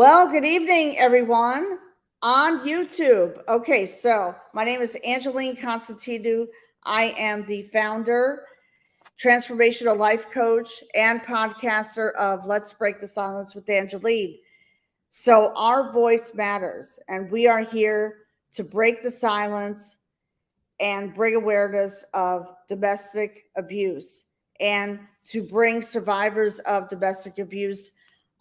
Well, good evening, everyone on YouTube. Okay, so my name is Angeline Constantidou. I am the founder, transformational life coach, and podcaster of Let's Break the Silence with Angeline. So our voice matters, and we are here to break the silence and bring awareness of domestic abuse and to bring survivors of domestic abuse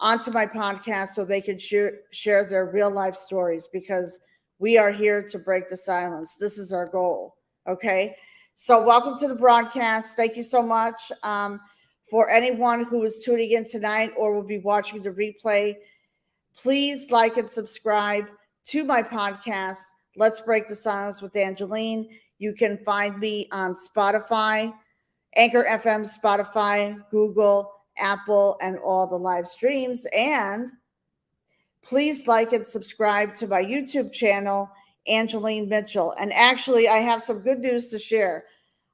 onto my podcast so they can share their real life stories, because we are here to break the silence. This is our goal. Okay. So welcome to the broadcast. Thank you so much. For anyone who is tuning in tonight or will be watching the replay, please like and subscribe to my podcast, Let's Break the Silence with Angeline. You can find me on Spotify, Anchor FM, Spotify, Google, Apple, and all the live streams. And please like and subscribe to my YouTube channel, Angeline Mitchell. And actually, I have some good news to share.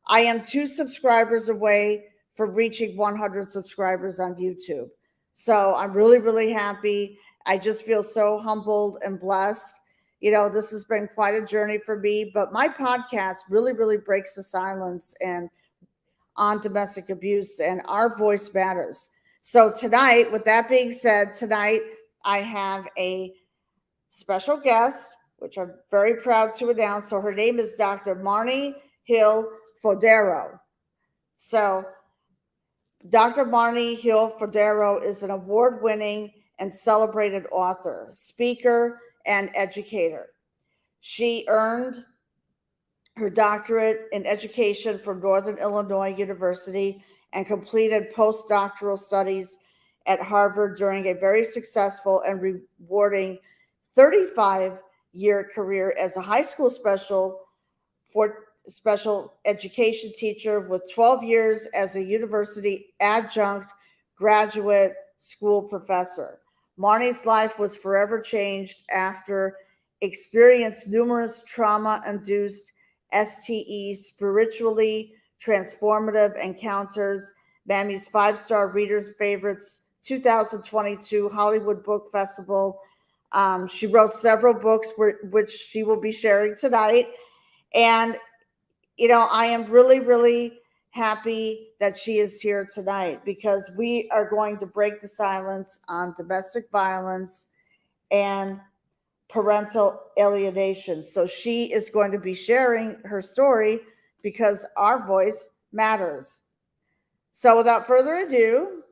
I am 2 subscribers away from reaching 100 subscribers on YouTube. So I'm really, really happy. I just feel so humbled and blessed. You know, this has been quite a journey for me, but my podcast really, really breaks the silence and on domestic abuse, and our voice matters. So tonight, with that being said, tonight I have a special guest, which I'm very proud to announce. So her name is Dr. Marni Hill FODERARO. So Dr. Marni Hill FODERARO is an award-winning and celebrated author, speaker, and educator. She earned her doctorate in education from Northern Illinois University and completed postdoctoral studies at Harvard during a very successful and rewarding 35-year career as a high school special education teacher with 12 years as a university adjunct graduate school professor. Marni's life was forever changed after experiencing numerous trauma-induced STEs, spiritually transformative encounters, Mammy's 5-star Reader's Favorites 2022 Hollywood Book Festival. She wrote several books which she will be sharing tonight. And, you know, I am really, really happy that she is here tonight, because we are going to break the silence on domestic violence and parental alienation. So she is going to be sharing her story because our voice matters. So without further ado.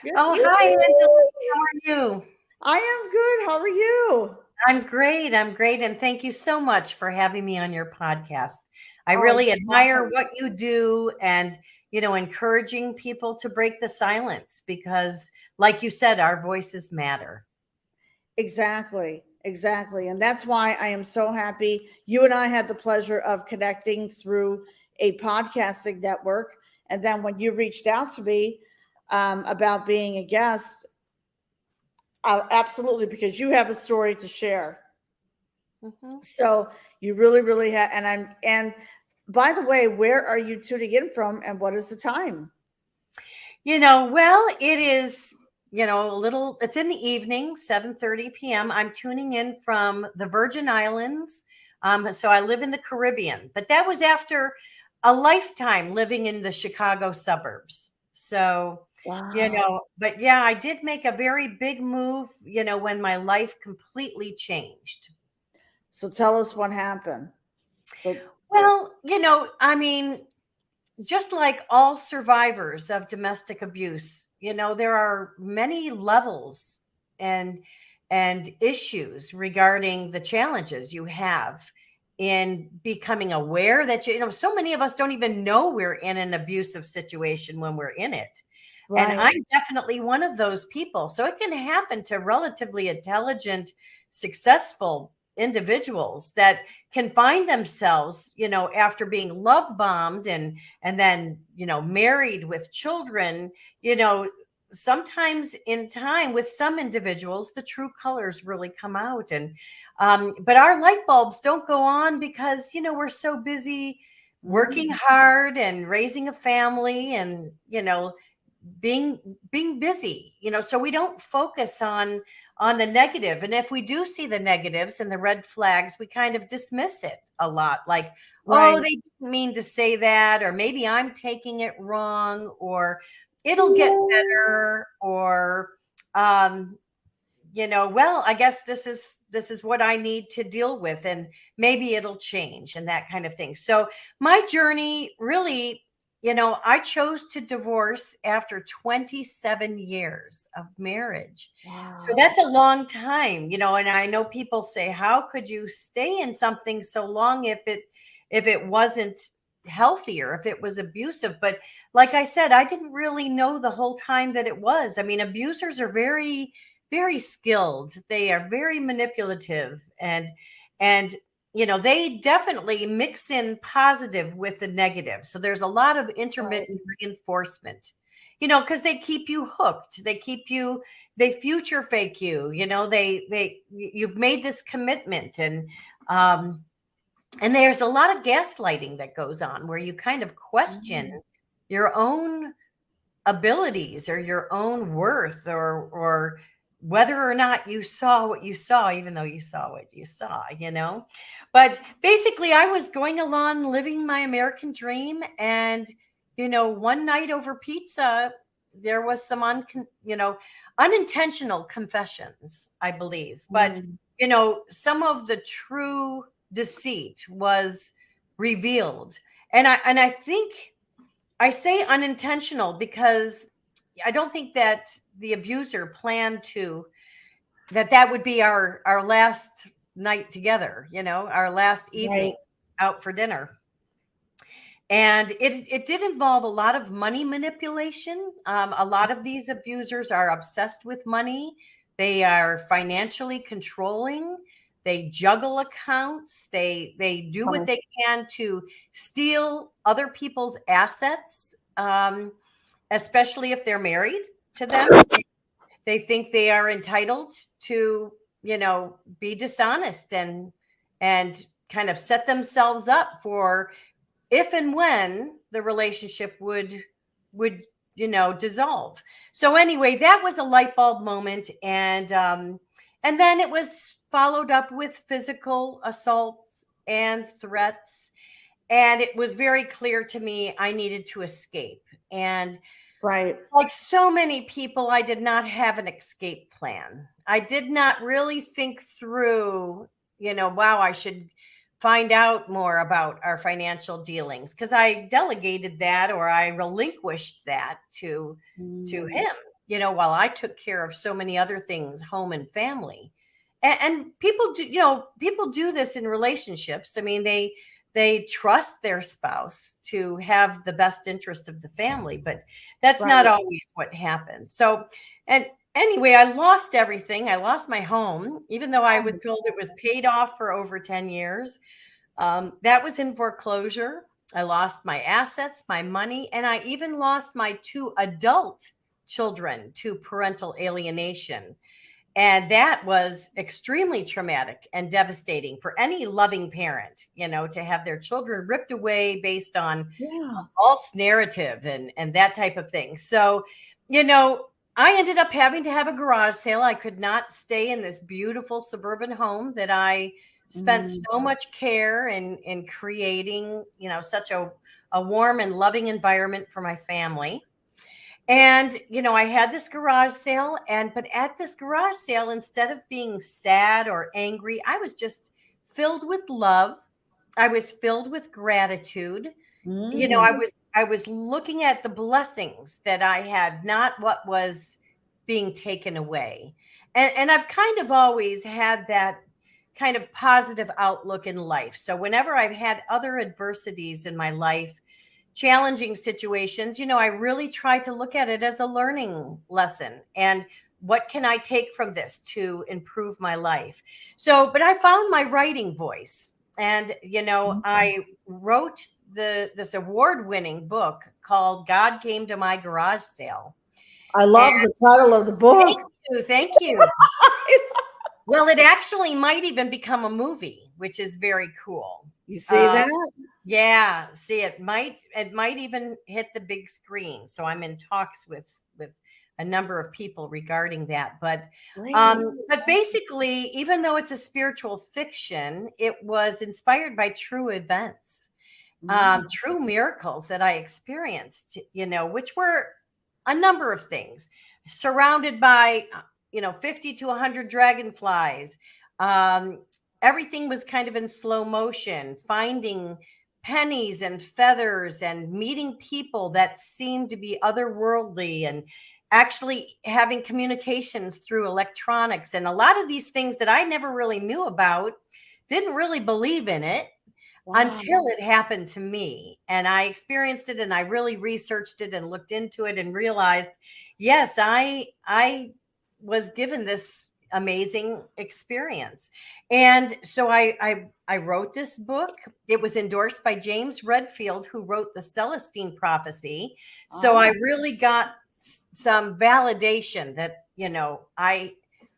Hi, Angela. How are you? I am good. How are you? I'm great. And thank you so much for having me on your podcast. I really admire what you do and, you know, encouraging people to break the silence because, like you said, our voices matter. Exactly. And that's why I am so happy. You and I had the pleasure of connecting through a podcasting network. And then when you reached out to me about being a guest, absolutely, because you have a story to share. Mm-hmm. So you really, really have. And by the way, where are you tuning in from and what is the time? You know, well, it is, you know, it's in the evening, 7:30 p.m. I'm tuning in from the Virgin Islands. So I live in the Caribbean, but that was after a lifetime living in the Chicago suburbs. So, wow. You know, but yeah, I did make a very big move, you know, when my life completely changed. So tell us what happened. Well, you know, I mean, just like all survivors of domestic abuse, you know, there are many levels and issues regarding the challenges you have in becoming aware that, you know, so many of us don't even know we're in an abusive situation when we're in it. Right. And I'm definitely one of those people. So it can happen to relatively intelligent, successful individuals that can find themselves, you know, after being love bombed and then, you know, married with children, you know, sometimes in time with some individuals, the true colors really come out. And, but our light bulbs don't go on because, you know, we're so busy working hard and raising a family and, you know, being busy, so we don't focus on the negative. And if we do see the negatives and the red flags, we kind of dismiss it a lot, like, Right. oh, they didn't mean to say that, or maybe I'm taking it wrong, or it'll get better, or well, I guess this is what I need to deal with, and maybe it'll change, and that kind of thing. So my journey really, I chose to divorce after 27 years of marriage. Wow. So that's a long time, and I know people say, how could you stay in something so long if it wasn't healthy, or if it was abusive? But like I said, I didn't really know the whole time that it was. I mean, abusers are very, very skilled. They are very manipulative, and they definitely mix in positive with the negative. So there's a lot of intermittent reinforcement, because they keep you hooked. They future fake you, you've made this commitment, and there's a lot of gaslighting that goes on, where you kind of question your own abilities, or your own worth, or whether or not you saw what you saw, even though you saw what you saw, But basically, I was going along living my American dream. And, one night over pizza, there was some unintentional confessions, I believe. But, some of the true deceit was revealed. And I think I say unintentional because I don't think that the abuser planned that would be our last night together, our last evening out for dinner. And it did involve a lot of money manipulation. A lot of these abusers are obsessed with money. They are financially controlling. They juggle accounts. They do what they can to steal other people's assets, especially if they're married to them. They think they are entitled to, be dishonest and kind of set themselves up for if and when the relationship would dissolve. So anyway, that was a light bulb moment. And then it was followed up with physical assaults and threats. And it was very clear to me I needed to escape. And like so many people, I did not have an escape plan. I did not really think through, wow, I should find out more about our financial dealings, because I delegated that, or I relinquished that to him, while I took care of so many other things, home and family. And people do this in relationships. I mean, they trust their spouse to have the best interest of the family, but that's not always what happens. So, and anyway, I lost everything. I lost my home, even though I was told it was paid off for over 10 years. That was in foreclosure. I lost my assets, my money, and I even lost my 2 adult children to parental alienation. And that was extremely traumatic and devastating for any loving parent, to have their children ripped away based on a false narrative and that type of thing. So, I ended up having to have a garage sale. I could not stay in this beautiful suburban home that I spent so much care in creating, such a warm and loving environment for my family. And, I had this garage sale, but at this garage sale, instead of being sad or angry, I was just filled with love. I was filled with gratitude. I was looking at the blessings that I had, not what was being taken away. And I've kind of always had that kind of positive outlook in life. So whenever I've had other adversities in my life, challenging situations, I really try to look at it as a learning lesson. And what can I take from this to improve my life? So, but I found my writing voice. And, I wrote this award-winning book called God Came to My Garage Sale. I love the title of the book. Thank you. Well, it actually might even become a movie, which is very cool. You see that? Yeah, see, it might even hit the big screen. So I'm in talks with a number of people regarding that. Great. But basically, even though it's a spiritual fiction, it was inspired by true events, Mm. true miracles that I experienced, which were a number of things, surrounded by, 50 to 100 dragonflies. Um, Everything was kind of in slow motion, finding pennies and feathers and meeting people that seemed to be otherworldly and actually having communications through electronics. And a lot of these things that I never really knew about, didn't really believe in it Wow. until it happened to me, and I experienced it, and I really researched it and looked into it and realized, yes, I was given this amazing experience. And so I wrote this book. It was endorsed by James Redfield, who wrote the Celestine Prophecy. So I Oh, really got some validation that, I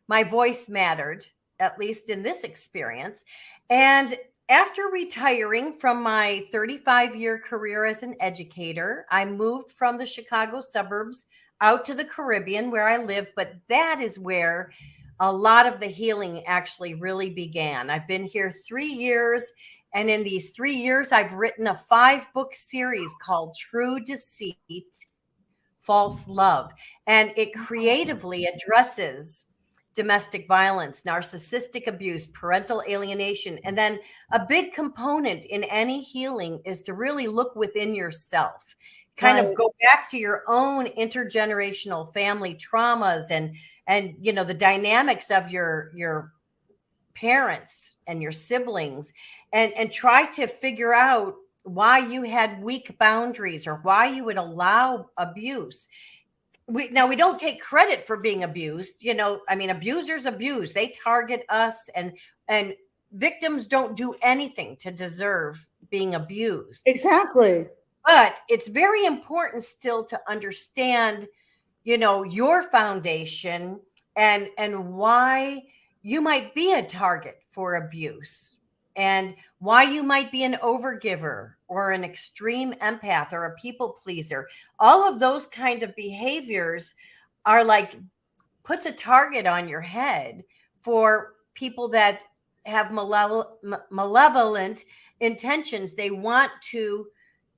my voice mattered, at least in this experience. And after retiring from my 35-year career as an educator, I moved from the Chicago suburbs out to the Caribbean where I live, but that is where a lot of the healing actually really began. I've been here 3 years, and in these 3 years, I've written a 5-book series called True Deceit False Love, and it creatively addresses domestic violence, narcissistic abuse, parental alienation. And then a big component in any healing is to really look within yourself, kind of right. go back to your own intergenerational family traumas and the dynamics of your parents and your siblings, and try to figure out why you had weak boundaries or why you would allow abuse. We don't take credit for being abused. I mean, abusers abuse. They target us, and victims don't do anything to deserve being abused. Exactly. But it's very important still to understand, your foundation, and why you might be a target for abuse, and why you might be an overgiver or an extreme empath or a people pleaser. All of those kind of behaviors are like, puts a target on your head for people that have malevolent intentions. They want to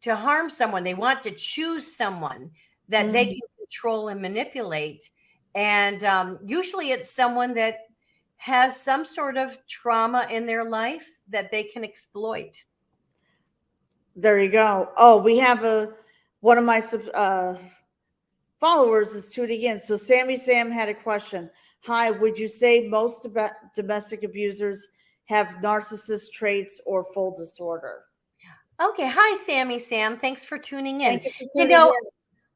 harm someone. They want to choose someone that they Mm. can control and manipulate. And usually it's someone that has some sort of trauma in their life that they can exploit. There you go. Oh, we have one of my followers is tuning in. So Sammy Sam had a question. Hi, would you say most domestic abusers have narcissist traits or full disorder? Okay. Hi, Sammy Sam. Thanks for tuning in. Thank you for You tuning know, in.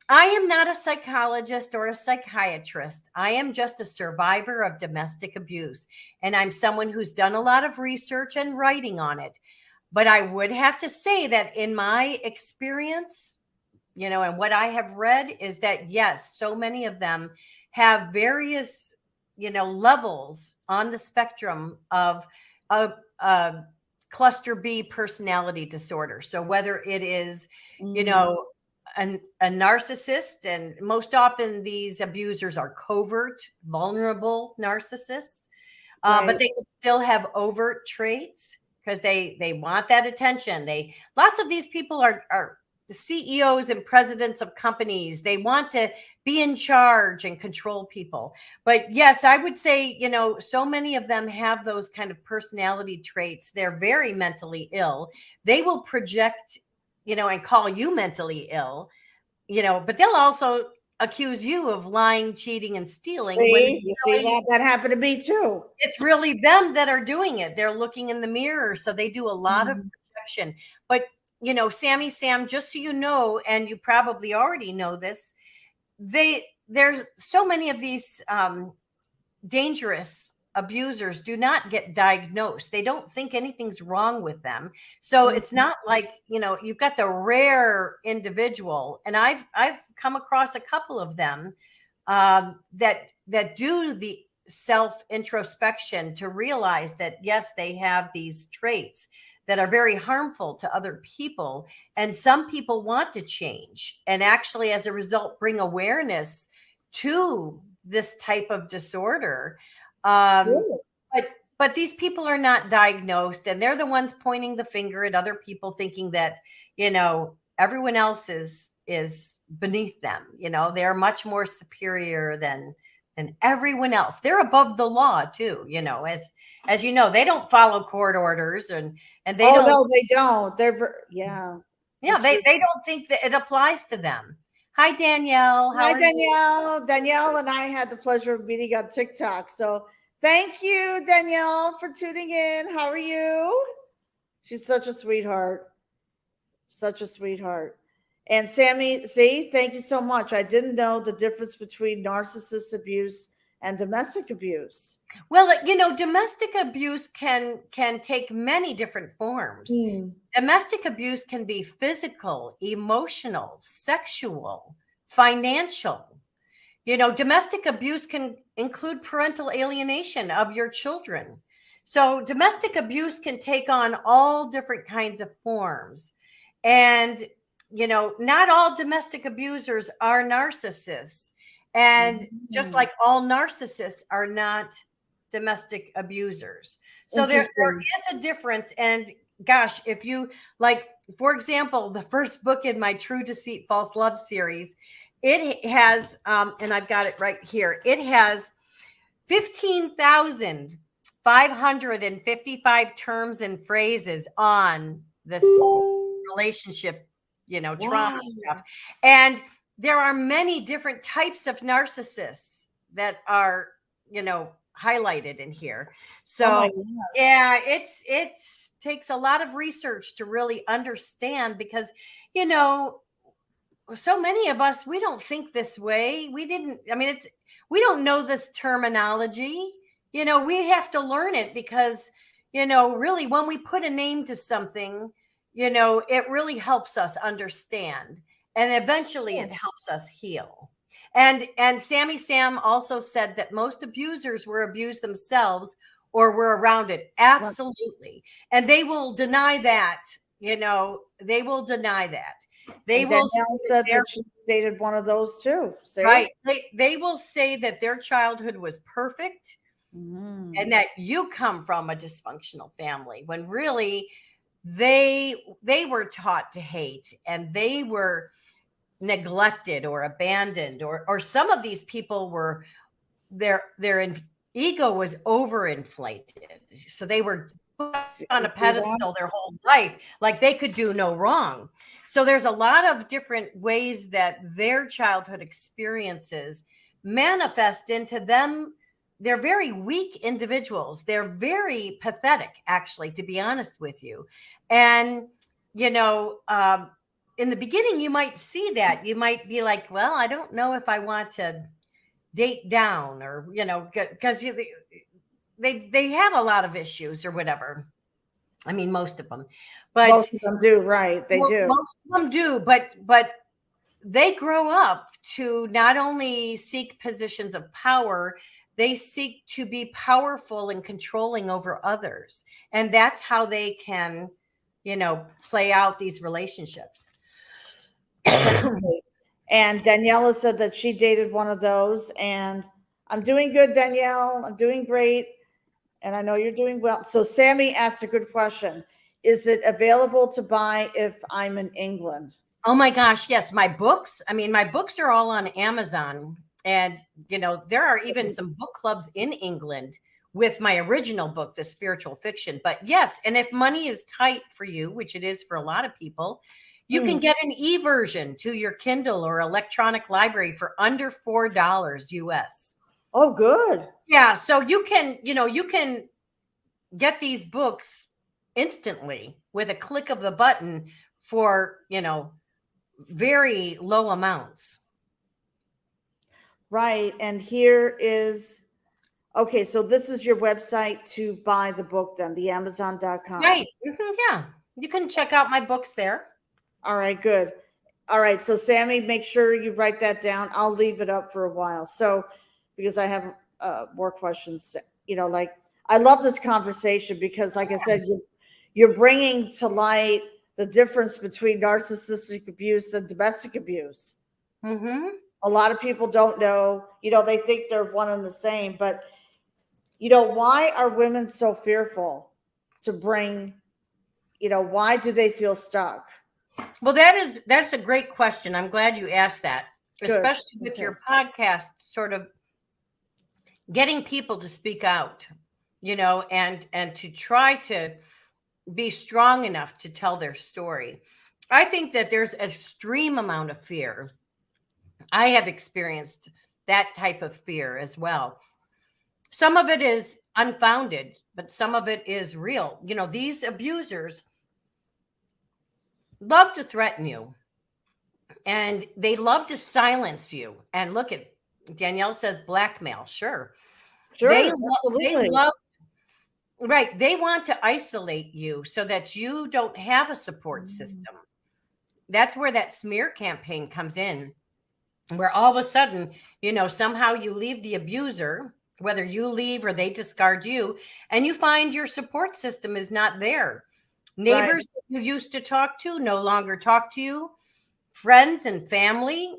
I am not a psychologist or a psychiatrist. I am just a survivor of domestic abuse. And I'm someone who's done a lot of research and writing on it. But I would have to say that in my experience, and what I have read is that, yes, so many of them have various, levels on the spectrum of a cluster B personality disorder. So whether it is, you Mm, know, a narcissist, and most often these abusers are covert, vulnerable narcissists, but right. they could still have overt traits because they want that attention. Lots of these people are the CEOs and presidents of companies. They want to be in charge and control people. But yes, I would say, so many of them have those kind of personality traits. They're very mentally ill. They will project, and call you mentally ill, but they'll also accuse you of lying, cheating, and stealing when See, you see that? That happened to me too. it's really them that are doing it. They're looking in the mirror. So they do a lot of Mhm. projection. But, Sammy Sam, just so you know, and you probably already know this, there's so many of these dangerous abusers do not get diagnosed. They don't think anything's wrong with them. So it's Mhm. not like, you've got the rare individual. And I've come across a couple of them that do the self introspection to realize that, yes, they have these traits that are very harmful to other people. And some people want to change and actually, as a result, bring awareness to this type of disorder. Sure. But these people are not diagnosed, and they're the ones pointing the finger at other people, thinking that, everyone else is beneath them. They're much more superior than everyone else. They're above the law too. As you know, they don't follow court orders, and they don't. No, they don't. Yeah. They don't think that it applies to them. Hi, Danielle. Hi, Danielle. Danielle and I had the pleasure of meeting on TikTok. So thank you, Danielle, for tuning in. How are you? She's such a sweetheart. Such a sweetheart. And Sammy, see, thank you so much. I didn't know the difference between narcissist abuse and domestic abuse. Well, domestic abuse can take many different forms. Domestic abuse can be physical, emotional, sexual, financial. Domestic abuse can include parental alienation of your children. So domestic abuse can take on all different kinds of forms. And, not all domestic abusers are narcissists. And just like all narcissists are not domestic abusers. So there is a difference. And gosh, if you like, for example, the first book in my True Deceit False Love series, it has, and I've got it right here, it has 15,555 terms and phrases on this relationship, trauma stuff. And there are many different types of narcissists that are, highlighted in here. So it takes a lot of research to really understand, because, so many of us, we don't think this way. We don't know this terminology. We have to learn it because, really when we put a name to something, it really helps us understand, and eventually it helps us heal. And Sammy Sam also said that most abusers were abused themselves or were around it. Absolutely. And they will deny that, they will deny that. They will said that she dated one of those too. Right. They will say that their childhood was perfect and that you come from a dysfunctional family, when really they were taught to hate, and they were neglected or abandoned, or some of these people were, their ego was overinflated, so they were put on a pedestal their whole life, like they could do no wrong. So there's a lot of different ways that their childhood experiences manifest into them. They're very weak individuals. They're very pathetic, actually, to be honest with you. And in the beginning, you might see that. You might be like, well, I don't know if I want to date down, or, because they have a lot of issues or whatever. I mean, most of them. But most of them do, right? They do. Most of them do, but they grow up to not only seek positions of power, they seek to be powerful and controlling over others. And that's how they can, play out these relationships. And Daniela said that she dated one of those, and I'm doing good, Danielle. I'm doing great. And I know you're doing well. So Sammy asked a good question. Is it available to buy if I'm in England? Oh my gosh, yes. My books are all on Amazon. And, there are even some book clubs in England with my original book, The Spiritual Fiction. But yes, and if money is tight for you, which it is for a lot of people, you can get an e-version to your Kindle or electronic library for under $4 US. Oh, good. Yeah. So you can get these books instantly with a click of the button for, very low amounts. Right. And here is, okay, so this is your website to buy the book then, the Amazon.com. Right. Yeah. You can check out my books there. All right, good. All right. So Sammy, make sure you write that down. I'll leave it up for a while. So, because I have more questions, I love this conversation because, like I said, you're bringing to light the difference between narcissistic abuse and domestic abuse. Mm-hmm. A lot of people don't know, they think they're one and the same, but why are women so fearful to bring, why do they feel stuck? Well, that's a great question. I'm glad you asked that, Good. especially with Okay. your podcast, sort of getting people to speak out, and to try to be strong enough to tell their story. I think that there's an extreme amount of fear. I have experienced that type of fear as well. Some of it is unfounded, but some of it is real. These abusers love to threaten you, and they love to silence you. And look at Danielle says blackmail. Sure. They Absolutely. love, right. They want to isolate you so that you don't have a support system. That's where that smear campaign comes in, where all of a sudden, somehow you leave the abuser, whether you leave or they discard you, and you find your support system is not there. Neighbors that you used to talk to no longer talk to you. Friends and family,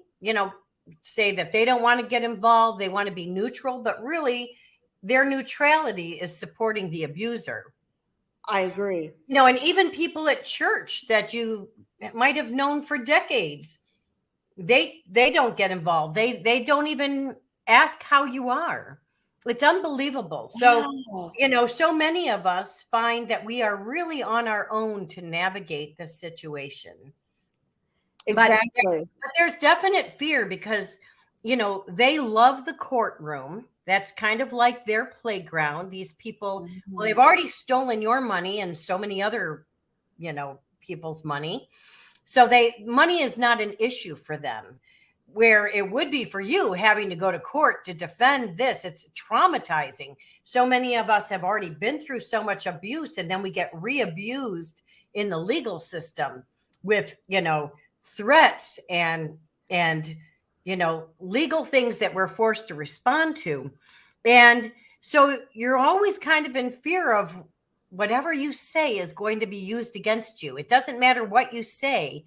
say that they don't want to get involved. They want to be neutral, but really their neutrality is supporting the abuser. I agree. And even people at church that you might have known for decades, they don't get involved. They don't even ask how you are. It's unbelievable. So, Wow. So many of us find that we are really on our own to navigate this situation. Exactly. But there's definite fear because, they love the courtroom. That's kind of like their playground. These people, well, they've already stolen your money and so many other, people's money. So money is not an issue for them, where it would be for you having to go to court to defend this. It's traumatizing. So many of us have already been through so much abuse, and then we get re-abused in the legal system with, threats and legal things that we're forced to respond to. And so you're always kind of in fear of whatever you say is going to be used against you. It doesn't matter what you say,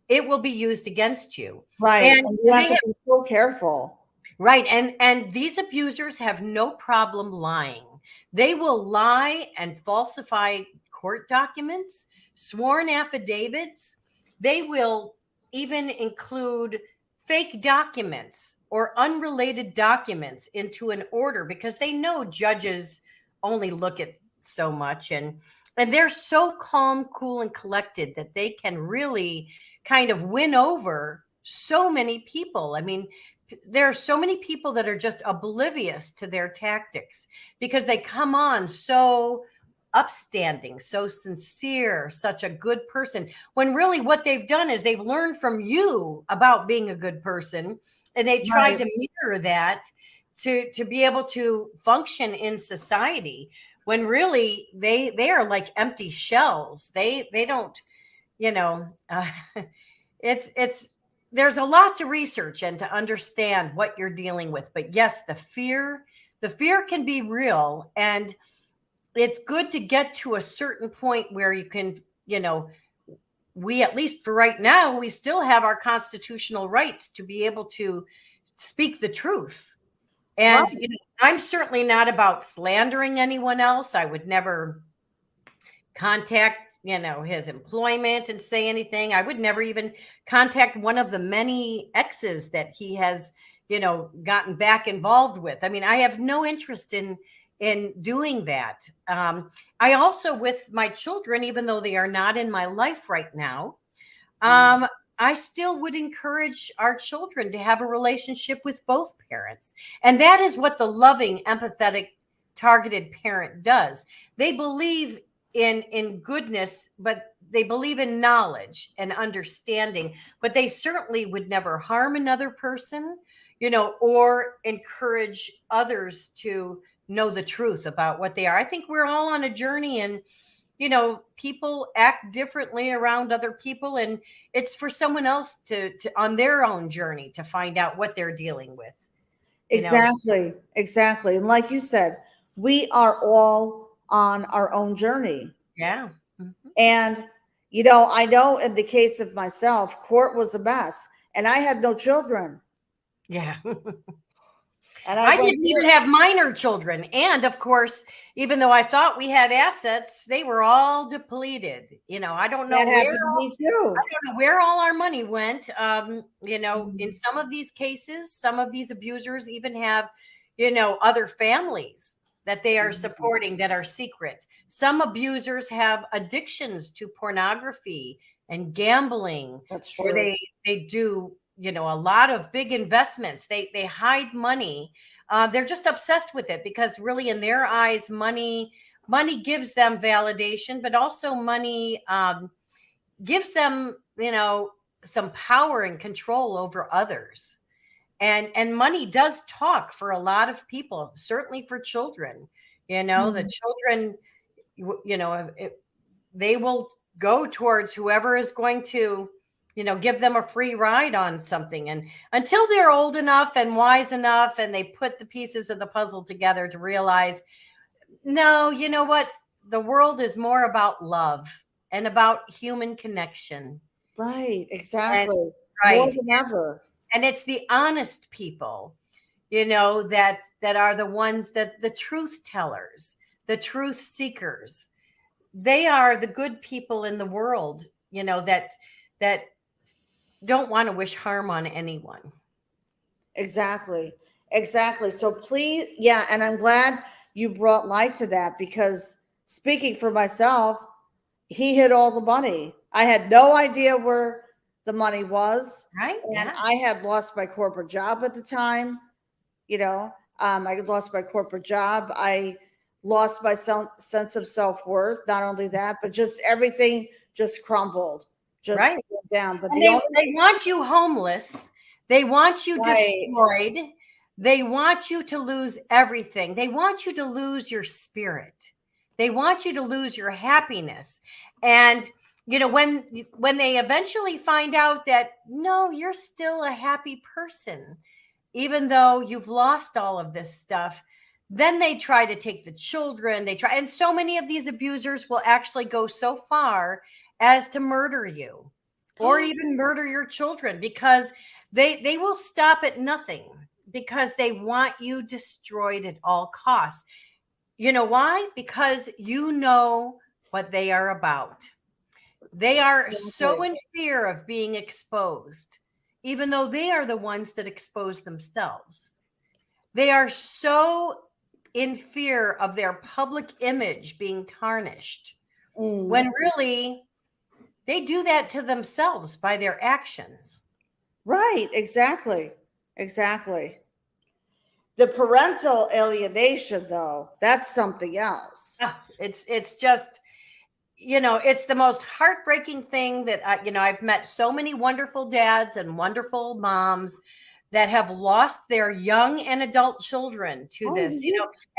it will be used against you. Right. And you have to be so careful. Right. And these abusers have no problem lying. They will lie and falsify court documents, sworn affidavits. They will even include fake documents or unrelated documents into an order because they know judges only look at so much, and they're so calm, cool, and collected that they can really kind of win over so many people. I mean, there are so many people that are just oblivious to their tactics because they come on so upstanding, so sincere, such a good person, when really what they've done is they've learned from you about being a good person, and they tried to mirror that to be able to function in society, when really they are like empty shells. They don't, it's there's a lot to research and to understand what you're dealing with. But yes, the fear can be real, and it's good to get to a certain point where you can, we, at least for right now, we still have our constitutional rights to be able to speak the truth. And I'm certainly not about slandering anyone else. I would never contact, his employment and say anything. I would never even contact one of the many exes that he has, gotten back involved with. I mean, I have no interest in doing that. I also, with my children, even though they are not in my life right now, I still would encourage our children to have a relationship with both parents. And that is what the loving, empathetic, targeted parent does. They believe in goodness, but they believe in knowledge and understanding, but they certainly would never harm another person, or encourage others to know the truth about what they are. I think we're all on a journey, and people act differently around other people, and it's for someone else to on their own journey to find out what they're dealing with. Exactly. And like you said, we are all on our own journey. Yeah. And, I know in the case of myself, court was a mess and I had no children. Yeah. And I didn't even have minor children. And of course, even though I thought we had assets, they were all depleted. I don't know that happened to me too. where all our money went. In some of these cases, some of these abusers even have, other families that they are supporting that are secret. Some abusers have addictions to pornography and gambling. That's Or true. they do, a lot of big investments. They hide money. They're just obsessed with it because really in their eyes, money gives them validation, but also money gives them, some power and control over others. And money does talk for a lot of people, certainly for children. The children, they will go towards whoever is going to, give them a free ride on something. And until they're old enough and wise enough, and they put the pieces of the puzzle together to realize, no, you know what? The world is more about love and about human connection. Right. Exactly. Right. More than ever. And it's the honest people, that are the ones that the truth tellers, the truth seekers. They are the good people in the world, that don't want to wish harm on anyone. Exactly. Exactly. So please, yeah, and I'm glad you brought light to that because speaking for myself, he hid all the money. I had no idea where the money was. Right. And Yeah. I had lost my corporate job at the time. I lost my corporate job. I lost my sense of self-worth. Not only that, but just everything just crumbled, just Right. went down. But And they want you homeless. They want you destroyed. They want you to lose everything. They want you to lose your spirit. They want you to lose your happiness. And when they eventually find out that no, you're still a happy person, even though you've lost all of this stuff, then they try to take the children. And so many of these abusers will actually go so far as to murder you or even murder your children, because they will stop at nothing, because they want you destroyed at all costs. You know why? Because you know what they are about. They are so in fear of being exposed, even though they are the ones that expose themselves. They are so in fear of their public image being tarnished, when really they do that to themselves by their actions. Right. Exactly. Exactly. The parental alienation, though, that's something else. It's just, it's the most heartbreaking thing that I've met so many wonderful dads and wonderful moms that have lost their young and adult children to this,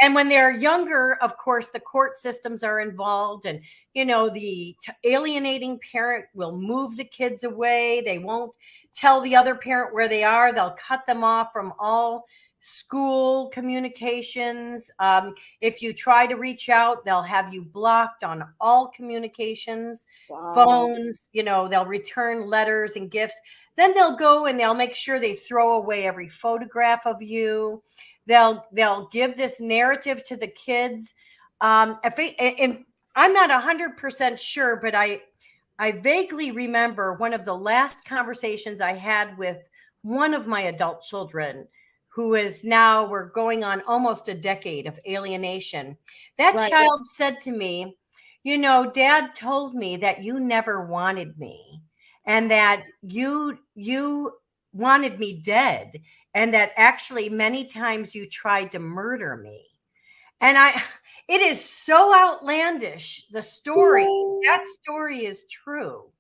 and when they're younger, of course, the court systems are involved, and, the alienating parent will move the kids away. They won't tell the other parent where they are. They'll cut them off from all school communications. If you try to reach out, they'll have you blocked on all communications, phones, they'll return letters and gifts. Then they'll go and they'll make sure they throw away every photograph of you. They'll give this narrative to the kids. And I'm not 100% sure, but I vaguely remember one of the last conversations I had with one of my adult children, who is now, we're going on almost a decade of alienation. That child said to me, Dad told me that you never wanted me, and that you wanted me dead, and that actually many times you tried to murder me. And it is so outlandish, the story. That story is true.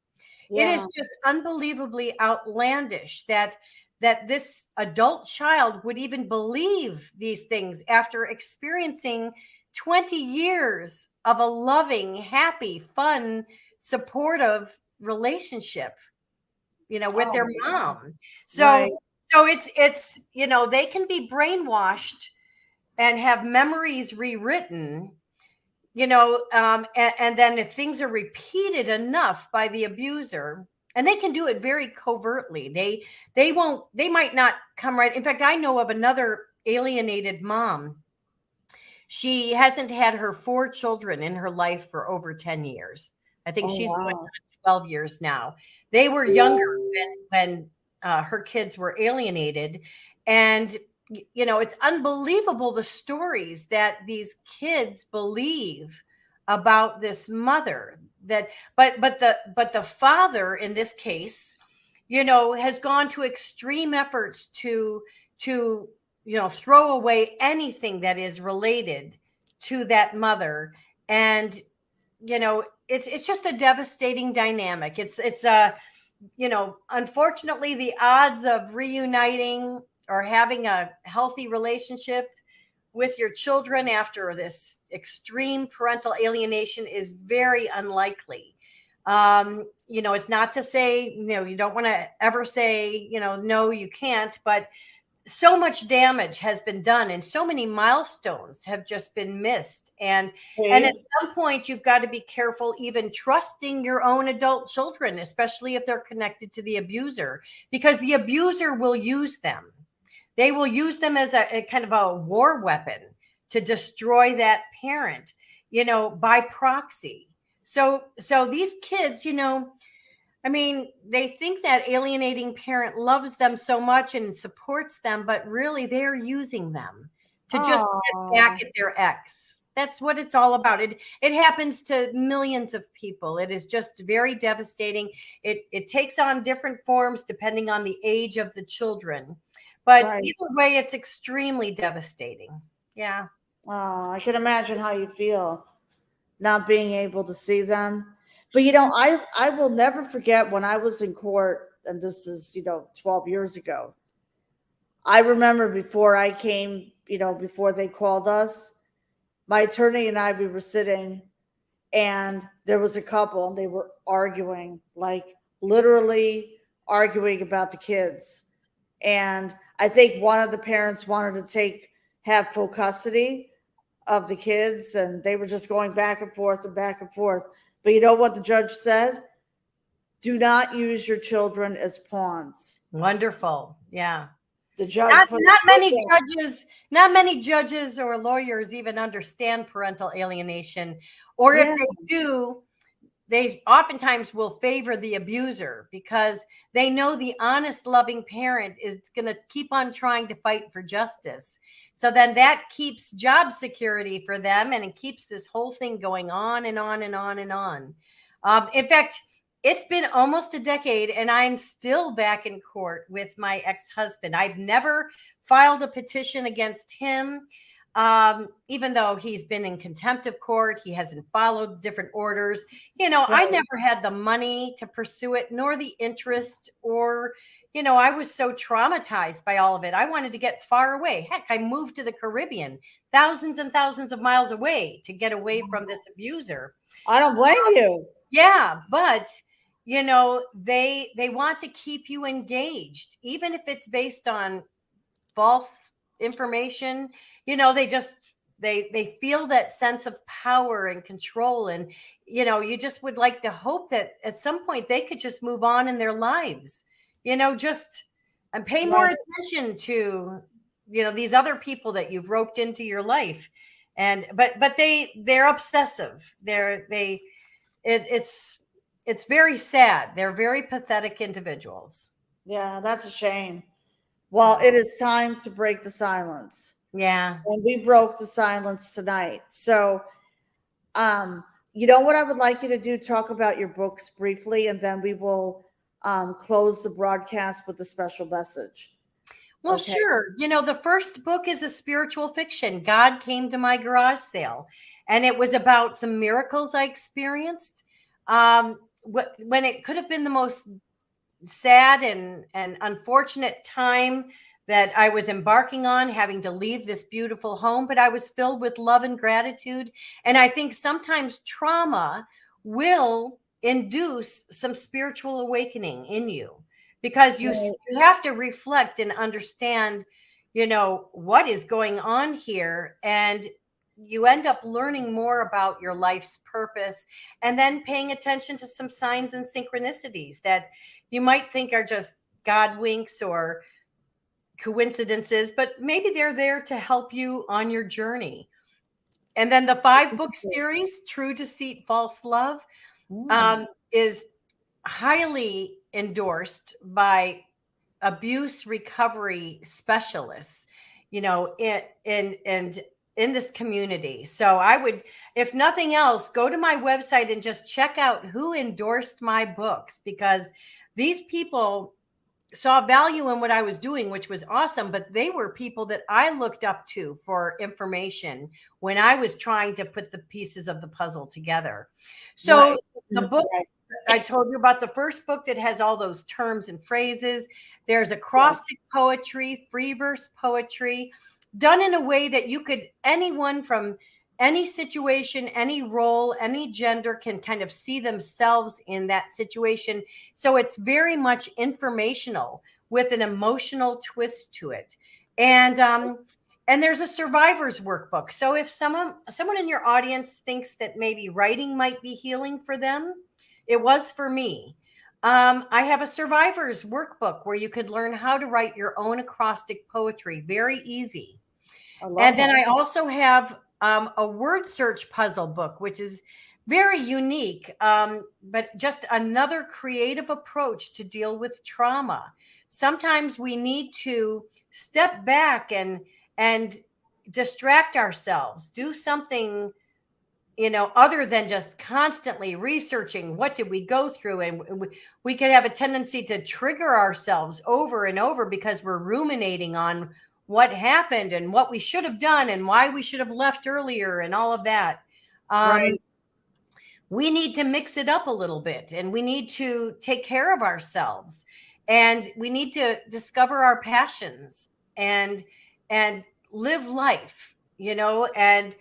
It is just unbelievably outlandish that this adult child would even believe these things after experiencing 20 years of a loving, happy, fun, supportive relationship, with their mom. So it's they can be brainwashed and have memories rewritten and then if things are repeated enough by the abuser, and they can do it very covertly, they might not come right. In fact, I know of another alienated mom. She hasn't had her 4 children in her life for over 10 years. I think Oh, she's going wow. on 12 years now. They were younger when her kids were alienated. And, it's unbelievable the stories that these kids believe about this mother but the father in this case, has gone to extreme efforts to throw away anything that is related to that mother. And it's just a devastating dynamic. Unfortunately, the odds of reuniting or having a healthy relationship with your children after this extreme parental alienation is very unlikely. It's not to say, you don't want to ever say, no, you can't, but so much damage has been done and so many milestones have just been missed. And at some point you've got to be careful even trusting your own adult children, especially if they're connected to the abuser, because the abuser will use them. They will use them as a kind of a war weapon to destroy that parent, by proxy. So these kids, they think that alienating parent loves them so much and supports them, but really they're using them to just get back at their ex. That's what it's all about. It happens to millions of people. It is just very devastating. It takes on different forms depending on the age of the children. But either way, it's extremely devastating. Yeah. Oh, I can imagine how you feel not being able to see them. But I will never forget when I was in court, and this is 12 years ago. I remember before I came, before they called us, my attorney and I, we were sitting, and there was a couple, and they were arguing, like literally arguing about the kids. And I think one of the parents wanted to have full custody of the kids, and they were just going back and forth and back and forth. But you know what the judge said? Do not use your children as pawns. Wonderful. Yeah. The judge not many judges or lawyers even understand parental alienation, or if they do, they oftentimes will favor the abuser because they know the honest, loving parent is going to keep on trying to fight for justice. So then that keeps job security for them, and it keeps this whole thing going on and on and on and on. In fact, it's been almost a decade and I'm still back in court with my ex-husband. I've never filed a petition against him. Even though he's been in contempt of court, he hasn't followed different orders. I never had the money to pursue it, nor the interest, or, I was so traumatized by all of it. I wanted to get far away. Heck, I moved to the Caribbean, thousands and thousands of miles away to get away from this abuser. I don't blame you. Yeah, but they want to keep you engaged, even if it's based on false information. They feel that sense of power and control, and you just would like to hope that at some point they could just move on in their lives, just and pay more attention to these other people that you've roped into your life. And but they're obsessive. It's very sad. They're very pathetic individuals. Yeah, that's a shame. Well, it is time to break the silence. Yeah. And we broke the silence tonight. So, what I would like you to do, talk about your books briefly, and then we will close the broadcast with a special message. Well, okay. Sure. The first book is a spiritual fiction. God Came to My Garage Sale. And it was about some miracles I experienced when it could have been the most sad and unfortunate time that I was embarking on, having to leave this beautiful home, but I was filled with love and gratitude. And I think sometimes trauma will induce some spiritual awakening in you, because you have to reflect and understand, what is going on here. And you end up learning more about your life's purpose, and then paying attention to some signs and synchronicities that you might think are just God winks or coincidences, but maybe they're there to help you on your journey. And then the 5-book series, True Deceit False Love, is highly endorsed by abuse recovery specialists, in this community. So I would, if nothing else, go to my website and just check out who endorsed my books, because these people saw value in what I was doing, which was awesome. But they were people that I looked up to for information when I was trying to put the pieces of the puzzle together. So the book, I told you about the first book that has all those terms and phrases. There's acrostic poetry, free verse poetry, done in a way that anyone from any situation, any role, any gender can kind of see themselves in that situation. So it's very much informational with an emotional twist to it. And there's a survivor's workbook. So if someone in your audience thinks that maybe writing might be healing for them, it was for me. I have a survivor's workbook where you could learn how to write your own acrostic poetry. Very easy. And then I also have a word search puzzle book, which is very unique, but just another creative approach to deal with trauma. Sometimes we need to step back and distract ourselves, do something, other than just constantly researching what did we go through. And we could have a tendency to trigger ourselves over and over because we're ruminating on what happened and what we should have done and why we should have left earlier and all of that. We need to mix it up a little bit, and we need to take care of ourselves, and we need to discover our passions and live life, and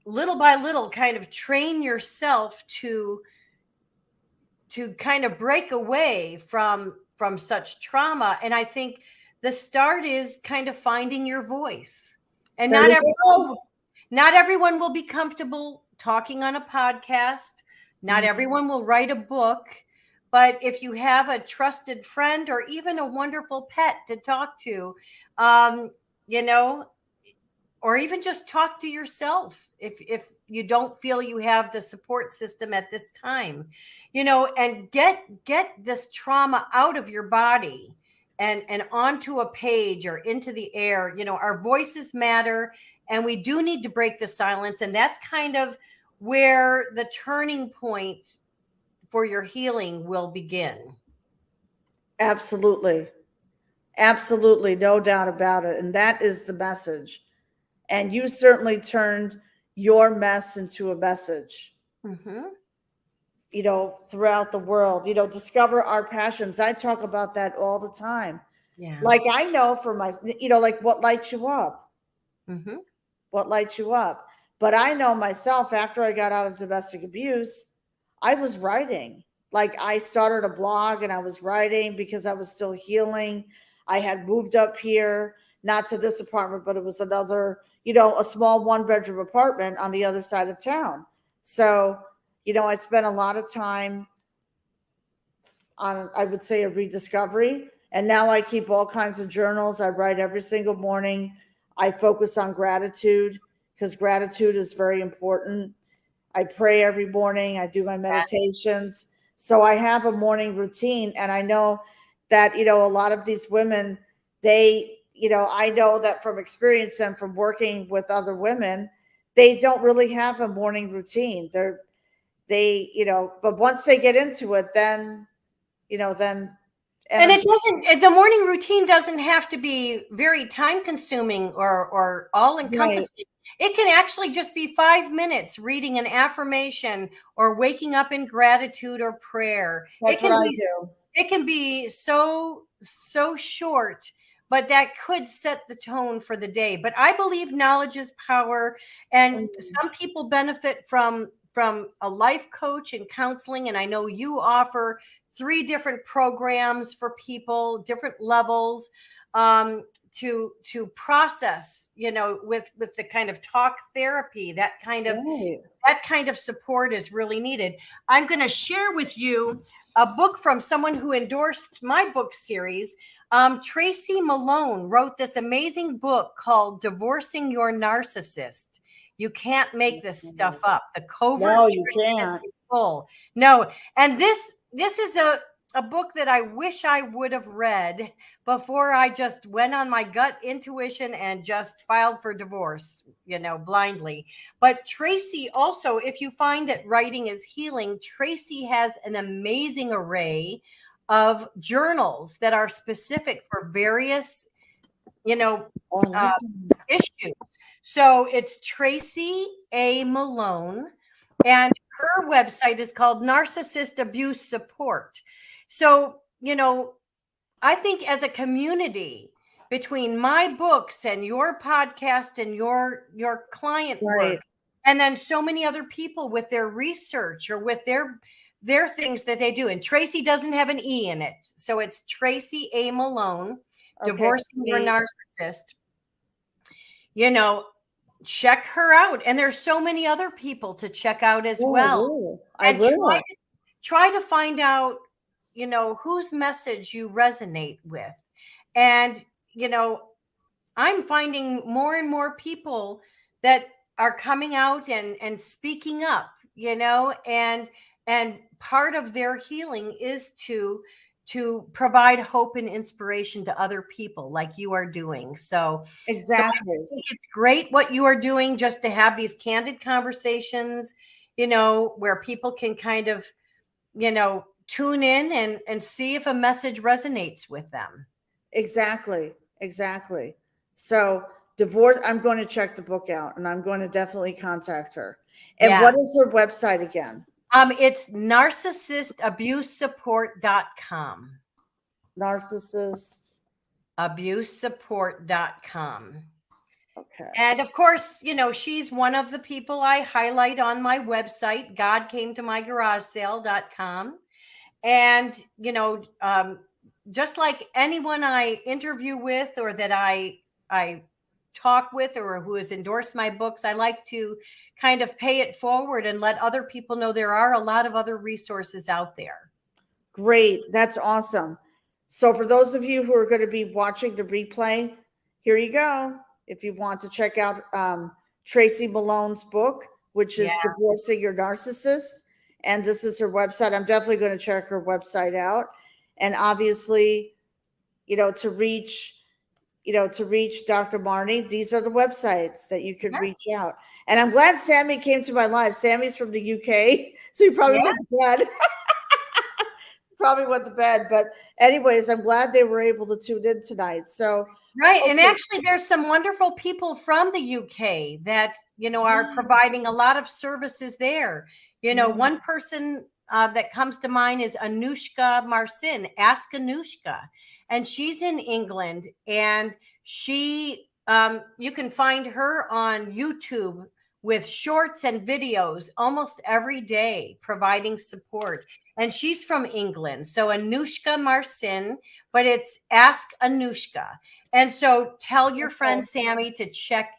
little by little kind of train yourself to kind of break away from such trauma. And I think the start is kind of finding your voice. And not everyone will be comfortable talking on a podcast. Not everyone will write a book. But if you have a trusted friend or even a wonderful pet to talk to, or even just talk to yourself if you don't feel you have the support system at this time, and get this trauma out of your body and onto a page or into the air. Our voices matter, and we do need to break the silence. And that's kind of where the turning point for your healing will begin. Absolutely. Absolutely. No doubt about it. And that is the message. And you certainly turned your mess into a message, throughout the world. Discover our passions. I talk about that all the time. Yeah. Like I know for my, like what lights you up? What lights you up? But I know myself, after I got out of domestic abuse, I was writing. Like I started a blog and I was writing because I was still healing. I had moved up here, not to this apartment, but it was another, a small 1-bedroom apartment on the other side of town. So, I spent a lot of time on, I would say, a rediscovery. And now I keep all kinds of journals. I write every single morning. I focus on gratitude because gratitude is very important. I pray every morning. I do my meditations. So I have a morning routine. And I know that, a lot of these women, they, I know that from experience and from working with other women, they don't really have a morning routine. But once they get into it, then. And it doesn't, the morning routine doesn't have to be very time consuming or all encompassing. Right. It can actually just be 5 minutes reading an affirmation or waking up in gratitude or prayer. That's what I do. It can be so short, but that could set the tone for the day. But I believe knowledge is power, and some people benefit from a life coach and counseling. And I know you offer 3 different programs for people, different levels. to process, with the kind of talk therapy, that kind of support is really needed. I'm going to share with you a book from someone who endorsed my book series. Tracy Malone wrote this amazing book called Divorcing Your Narcissist. You can't make this stuff up. The covert No, you can't. full. No. And this is a book that I wish I would have read before I just went on my gut intuition and just filed for divorce, blindly. But Tracy also, if you find that writing is healing, Tracy has an amazing array of journals that are specific for various, issues. So it's Tracy A. Malone, and her website is called Narcissist Abuse Support. So, I think as a community, between my books and your podcast and your client work, and then so many other people with their research or with their things that they do. And Tracy doesn't have an E in it. So it's Tracy A. Malone, Divorcing Your Narcissist. Check her out. And there's so many other people to check out as well. I will. Try to find out, whose message you resonate with. And, I'm finding more and more people that are coming out and speaking up, and part of their healing is to provide hope and inspiration to other people like you are doing. So exactly. So I think it's great what you are doing, just to have these candid conversations, where people can kind of, tune in and see if a message resonates with them. Exactly. So divorce, I'm going to check the book out, and I'm going to definitely contact her. And what is her website again? It's narcissistabusesupport.com. Narcissistabusesupport.com. Okay. And of course, she's one of the people I highlight on my website, godcametomygarage.com. And, just like anyone I interview with or that I talk with or who has endorsed my books, I like to kind of pay it forward and let other people know there are a lot of other resources out there. Great. That's awesome. So for those of you who are going to be watching the replay, here you go. If you want to check out Tracy Malone's book, which is Divorcing Your Narcissist, and this is her website. I'm definitely going to check her website out. And obviously, to reach Dr. Marni, these are the websites that you can reach out. And I'm glad Sammy came to my live. Sammy's from the UK, so he probably went to bed. But anyways, I'm glad they were able to tune in tonight. So and actually there's some wonderful people from the UK that, are providing a lot of services there. One person that comes to mind is Anushka Marcin, Ask Anushka. And she's in England, and she, you can find her on YouTube with shorts and videos almost every day, providing support. And she's from England. So Anushka Marcin, but it's Ask Anushka. And so tell your friend Sammy to check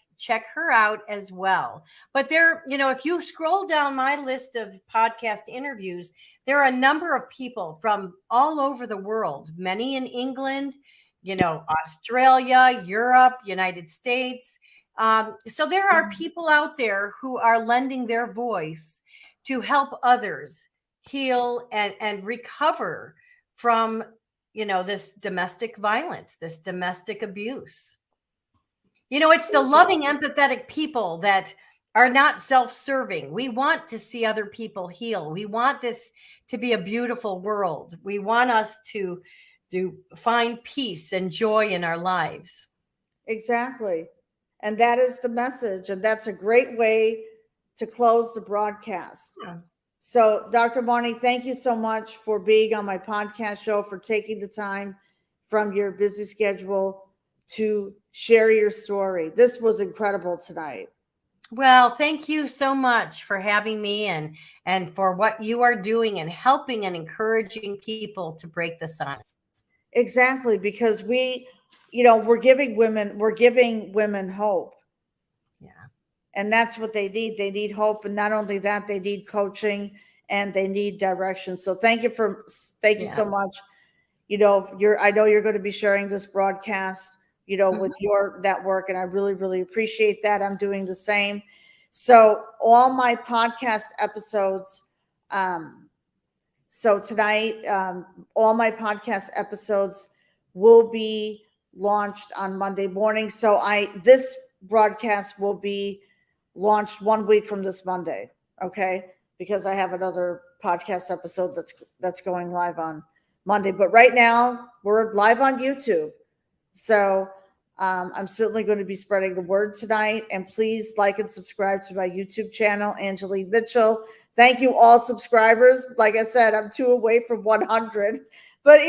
her out as well. But there, if you scroll down my list of podcast interviews, there are a number of people from all over the world, many in England, Australia, Europe, United States. So there are people out there who are lending their voice to help others heal and recover from, this domestic violence, this domestic abuse. It's the loving, empathetic people that are not self-serving. We want to see other people heal. We want this to be a beautiful world. We want us to find peace and joy in our lives. Exactly. And that is the message. And that's a great way to close the broadcast. Yeah. So, Dr. Marni, thank you so much for being on my podcast show, for taking the time from your busy schedule to share your story. This was incredible tonight. Well, thank you so much for having me and for what you are doing and helping and encouraging people to break the silence. Exactly, because we, we're giving women hope. Yeah. And that's what they need. They need hope. And not only that, they need coaching and they need direction. So thank you so much. I know you're going to be sharing this broadcast, with your network. And I really, really appreciate that. I'm doing the same. So all my podcast episodes, so tonight, all my podcast episodes will be launched on Monday morning. So this broadcast will be launched 1 week from this Monday. Okay. Because I have another podcast episode that's going live on Monday, but right now we're live on YouTube. So I'm certainly going to be spreading the word tonight, and please like and subscribe to my YouTube channel, Angeline Mitchell. Thank you, all subscribers. Like I said, I'm 2 away from 100, but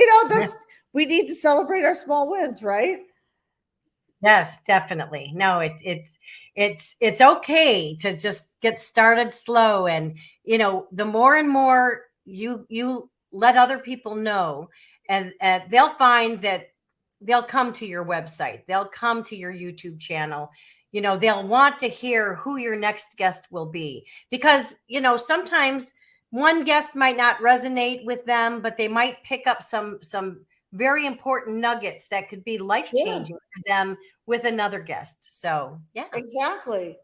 we need to celebrate our small wins, right? Yes, definitely. No, it's okay to just get started slow, and the more and more you let other people know, and they'll find that they'll come to your website, they'll come to your YouTube channel. They'll want to hear who your next guest will be, because sometimes one guest might not resonate with them, but they might pick up some very important nuggets that could be life-changing for them with another guest. So, yeah. Exactly.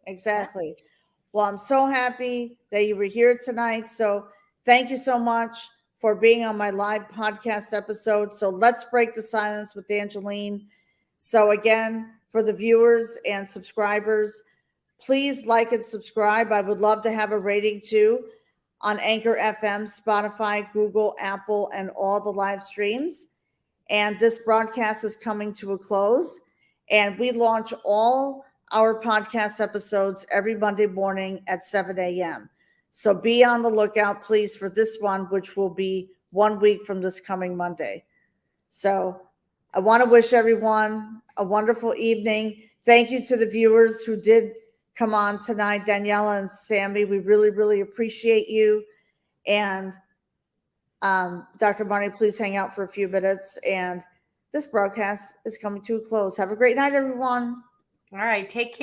Well, I'm so happy that you were here tonight. So thank you so much for being on my live podcast episode. So let's break the silence with Angeline. So again, for the viewers and subscribers, please like and subscribe. I would love to have a rating too on Anchor FM, Spotify, Google, Apple, and all the live streams. And this broadcast is coming to a close. And we launch all our podcast episodes every Monday morning at 7 a.m. So be on the lookout, please, for this one, which will be 1 week from this coming Monday. So I want to wish everyone a wonderful evening. Thank you to the viewers who did come on tonight, Daniela and Sammy. We really, really appreciate you. And Dr. Marni, please hang out for a few minutes. And this broadcast is coming to a close. Have a great night, everyone. All right. Take care.